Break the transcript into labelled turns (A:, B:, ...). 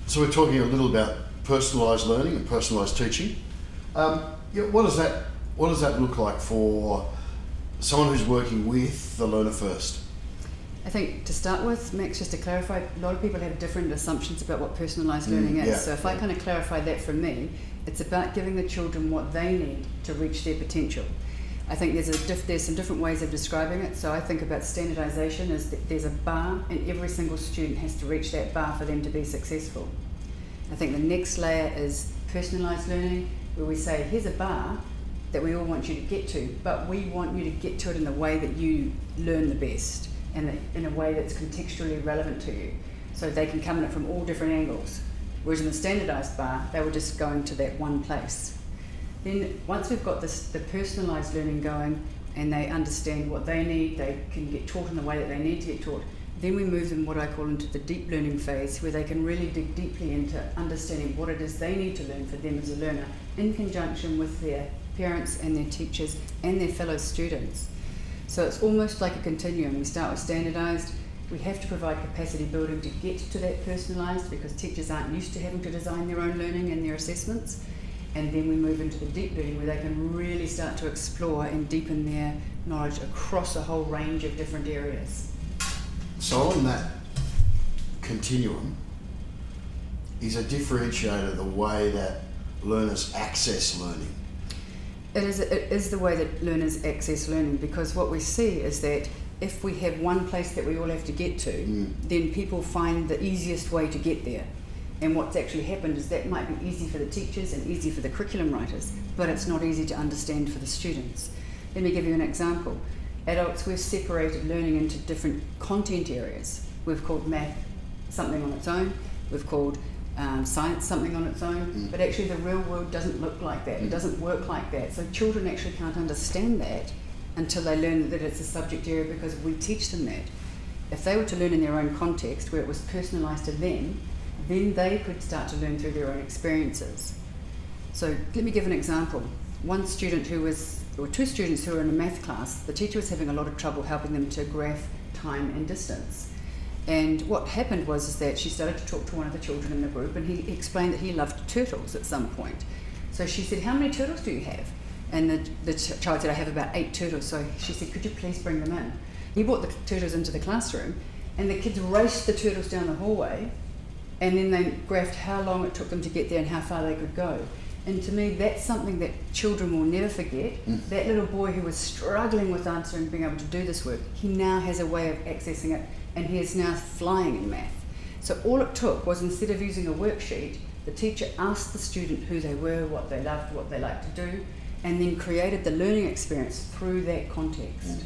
A: So we're talking a little about personalised learning and personalised teaching. What does that look like for someone who's working with the learner first?
B: I think to start with, Max, just to clarify, a lot of people have different assumptions about what personalised learning is.
A: Yeah,
B: so if I kind of clarify that for me, it's about giving the children what they need to reach their potential. I think there's some different ways of describing it. So I think about standardisation as there's a bar and every single student has to reach that bar for them to be successful. I think the next layer is personalised learning, where we say, here's a bar that we all want you to get to, but we want you to get to it in the way that you learn the best and in a way that's contextually relevant to you. So they can come at it from all different angles. Whereas in the standardised bar, they were just going to that one place. Then once we've got the personalised learning going and they understand what they need, they can get taught in the way that they need to get taught, then we move them what I call into the deep learning phase, where they can really dig deeply into understanding what it is they need to learn for them as a learner, in conjunction with their parents and their teachers and their fellow students. So it's almost like a continuum. We start with standardised. We have to provide capacity building to get to that personalised, because teachers aren't used to having to design their own learning and their assessments. And then we move into the deep learning, where they can really start to explore and deepen their knowledge across a whole range of different areas.
A: So on that continuum, is a differentiator the way that learners access learning?
B: It is the way that learners access learning, because what we see is that if we have one place that we all have to get to, then people find the easiest way to get there. And what's actually happened is that might be easy for the teachers and easy for the curriculum writers, but it's not easy to understand for the students. Let me give you an example. Adults, we've separated learning into different content areas. We've called math something on its own, we've called science something on its own, but actually the real world doesn't look like that, it doesn't work like that. So children actually can't understand that until they learn that it's a subject area, because we teach them that. If they were to learn in their own context, where it was personalised to them, then they could start to learn through their own experiences. So let me give an example. Two students who were in a math class, the teacher was having a lot of trouble helping them to graph time and distance. And what happened was that she started to talk to one of the children in the group, and he explained that he loved turtles at some point. So she said, how many turtles do you have? And the child said, I have about 8 turtles. So she said, could you please bring them in? He brought the turtles into the classroom, and the kids raced the turtles down the hallway, and then they graphed how long it took them to get there and how far they could go. And to me, that's something that children will never forget. That little boy who was struggling with answering, being able to do this work, he now has a way of accessing it, and he is now flying in math. So all it took was, instead of using a worksheet, the teacher asked the student who they were, what they loved, what they liked to do, and then created the learning experience through that context.